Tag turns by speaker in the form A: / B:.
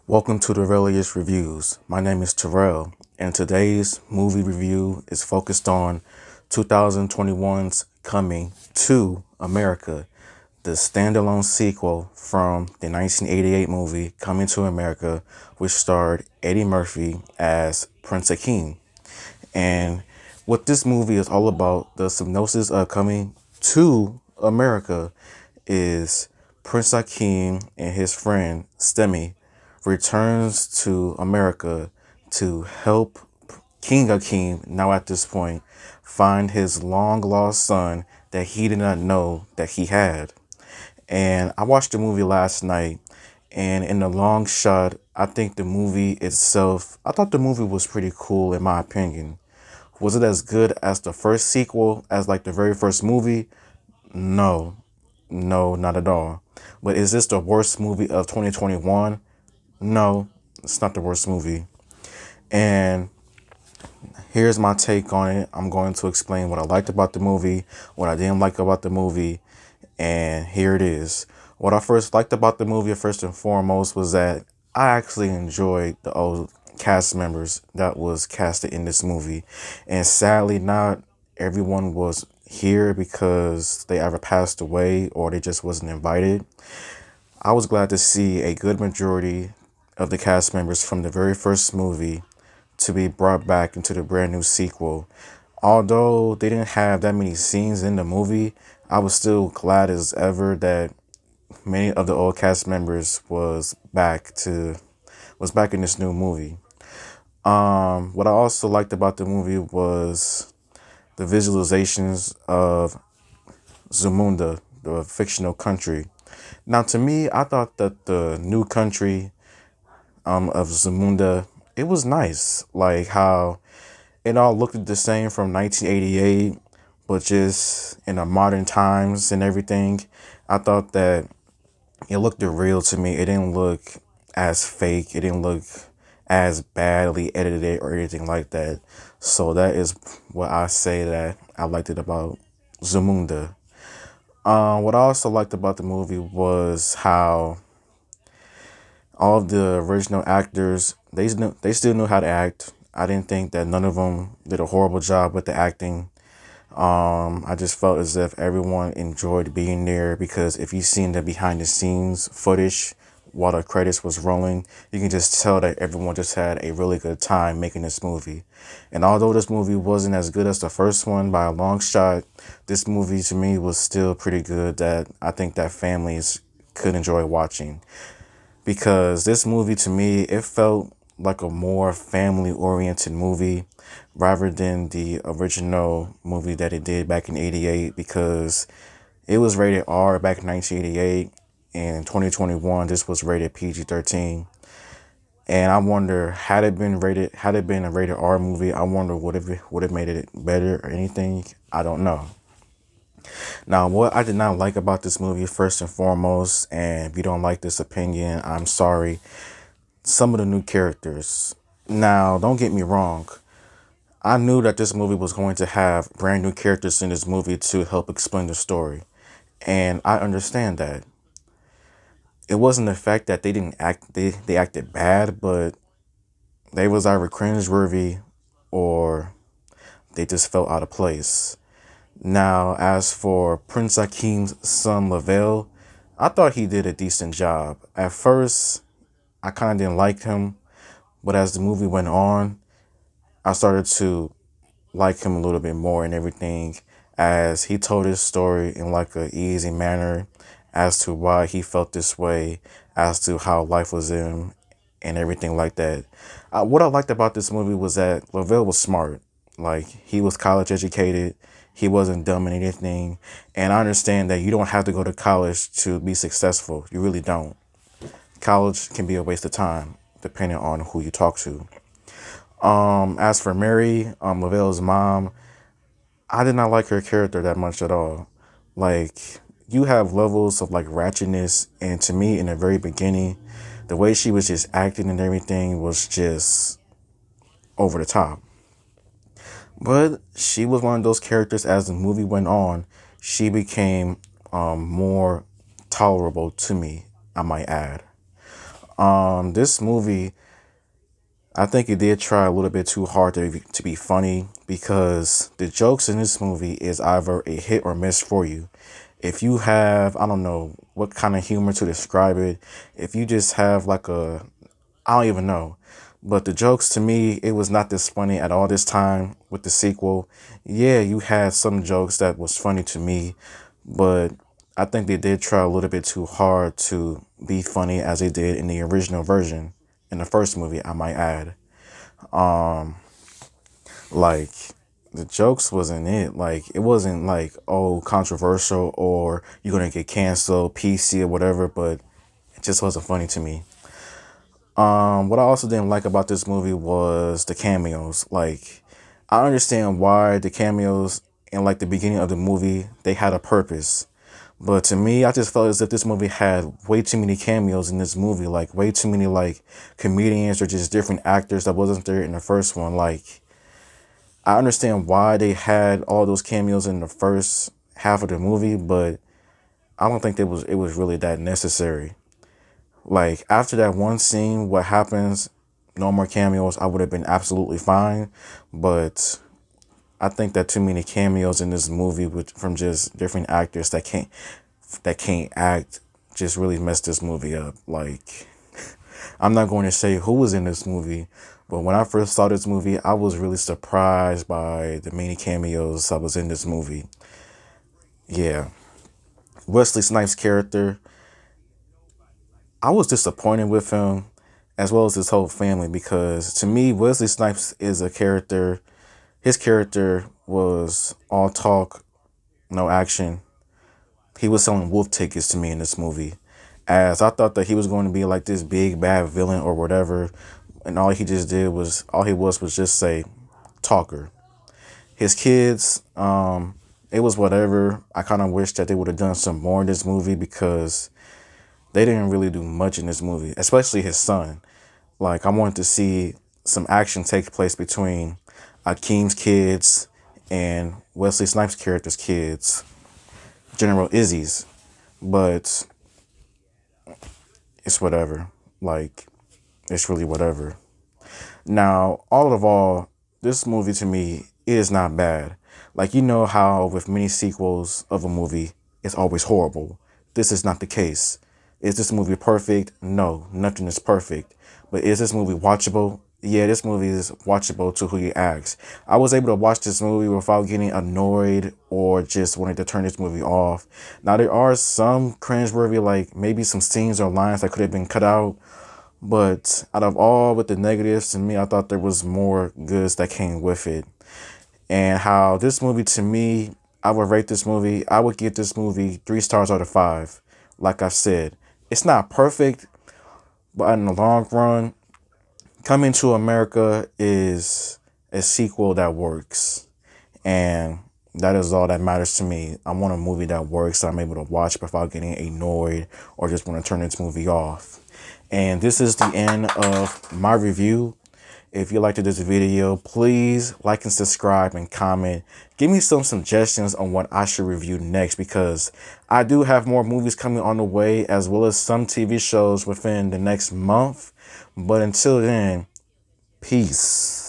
A: Welcome to the Relius Reviews. My name is Terrell, and today's movie review is focused on 2021's Coming to America, the standalone sequel from the 1988 movie Coming to America, which starred Eddie Murphy as Prince Akeem. And what this movie is all about, the synopsis of Coming to America, is Prince Akeem and his friend Stemy returns to America to help King Akeem, now at this point, find his long lost son that he did not know that he had. And I watched the movie last night, and in the long shot, I think the movie itself, I thought the movie was pretty cool in my opinion. Was it as good as the first sequel, as like the very first movie? No, no, not at all. But is this the worst movie of 2021? No, it's not the worst movie. And here's my take on it. I'm going to explain what I liked about the movie, what I didn't like about the movie, and here it is. What I first liked about the movie, first and foremost, was that I actually enjoyed the old cast members that was casted in this movie. And sadly, not everyone was here because they either passed away or they just wasn't invited. I was glad to see a good majority of the cast members from the very first movie to be brought back into the brand new sequel. Although they didn't have that many scenes in the movie, I was still glad as ever that many of the old cast members was back in this new movie. What I also liked about the movie was the visualizations of Zamunda, the fictional country. Now, to me, I thought that the new country of Zamunda, it was nice. Like how it all looked the same from 1988, but just in the modern times and everything. I thought that it looked real to me. It didn't look as fake. It didn't look as badly edited or anything like that. So that is what I say that I liked it about Zamunda. What I also liked about the movie was how all of the original actors they still knew how to act. I didn't think that none of them did a horrible job with the acting. I just felt as if everyone enjoyed being there because if you've seen the behind the scenes footage while the credits was rolling, you can just tell that everyone just had a really good time making this movie. And although this movie wasn't as good as the first one by a long shot, this movie to me was still pretty good that I think that families could enjoy watching. Because this movie to me, it felt like a more family oriented movie rather than the original movie that it did back in 88 because it was rated R back in 1988 and in 2021 this was rated PG-13. And I wonder had it been a rated R movie, I wonder would have made it better or anything. I don't know. Now, what I did not like about this movie, first and foremost, and if you don't like this opinion, I'm sorry, some of the new characters. Now, don't get me wrong. I knew that this movie was going to have brand new characters in this movie to help explain the story. And I understand that. It wasn't the fact that they acted bad, but they was either cringeworthy or they just felt out of place. Now, as for Prince Akeem's son Lavelle, I thought he did a decent job. At first, I kind of didn't like him, but as the movie went on, I started to like him a little bit more and everything as he told his story in like a easy manner as to why he felt this way, as to how life was in and everything like that. What I liked about this movie was that Lavelle was smart. Like he was college educated. He wasn't dumb in anything. And I understand that you don't have to go to college to be successful. You really don't. College can be a waste of time depending on who you talk to. As for Mary, Lavelle's mom, I did not like her character that much at all. Like, you have levels of like ratchetness, and to me, in the very beginning, the way she was just acting and everything was just over the top. But she was one of those characters as the movie went on, she became more tolerable to me, I might add. This movie, I think it did try a little bit too hard to be funny because the jokes in this movie is either a hit or miss for you. If you have, I don't know what kind of humor to describe it, if you just have like I don't even know. But the jokes to me, it was not this funny at all this time with the sequel. Yeah, you had some jokes that was funny to me, but I think they did try a little bit too hard to be funny as they did in the original version in the first movie, I might add. Like the jokes wasn't it. Like it wasn't like, oh, controversial or you're gonna get canceled, PC or whatever, but it just wasn't funny to me. What I also didn't like about this movie was the cameos. Like, I understand why the cameos in like the beginning of the movie they had a purpose, but to me, I just felt as if this movie had way too many cameos in this movie. Like, way too many like comedians or just different actors that wasn't there in the first one. Like, I understand why they had all those cameos in the first half of the movie, but I don't think it was really that necessary. Like after that one scene, what happens? No more cameos. I would have been absolutely fine, but I think that too many cameos in this movie from just different actors that can't act just really messed this movie up. Like I'm not going to say who was in this movie, but when I first saw this movie, I was really surprised by the many cameos that was in this movie. Yeah, Wesley Snipes' character, I was disappointed with him as well as his whole family because to me, Wesley Snipes is a character. His character was all talk, no action. He was selling wolf tickets to me in this movie. As I thought that he was going to be like this big bad villain or whatever. And all he was just say talker. His kids, it was whatever. I kind of wish that they would have done some more in this movie because they didn't really do much in this movie, especially his son. Like I wanted to see some action take place between Akeem's kids and Wesley Snipes' character's kids, General Izzy's. But it's whatever. Like it's really whatever. Now, all of all, this movie to me is not bad. Like you know how with many sequels of a movie, it's always horrible. This is not the case. Is this movie perfect? No, nothing is perfect. But is this movie watchable? Yeah, this movie is watchable to who you ask. I was able to watch this movie without getting annoyed or just wanting to turn this movie off. Now there are some cringeworthy, like maybe some scenes or lines that could have been cut out, but out of all with the negatives, to me, I thought there was more goods that came with it. And how this movie, to me, I would rate this movie, I would give this movie 3 stars out of 5. Like I said, it's not perfect, but in the long run, Coming to America is a sequel that works. And that is all that matters to me. I want a movie that works that I'm able to watch without getting annoyed or just want to turn this movie off. And this is the end of my review. If you liked this video, please like and subscribe and comment. Give me some suggestions on what I should review next because I do have more movies coming on the way as well as some TV shows within the next month. But until then, peace.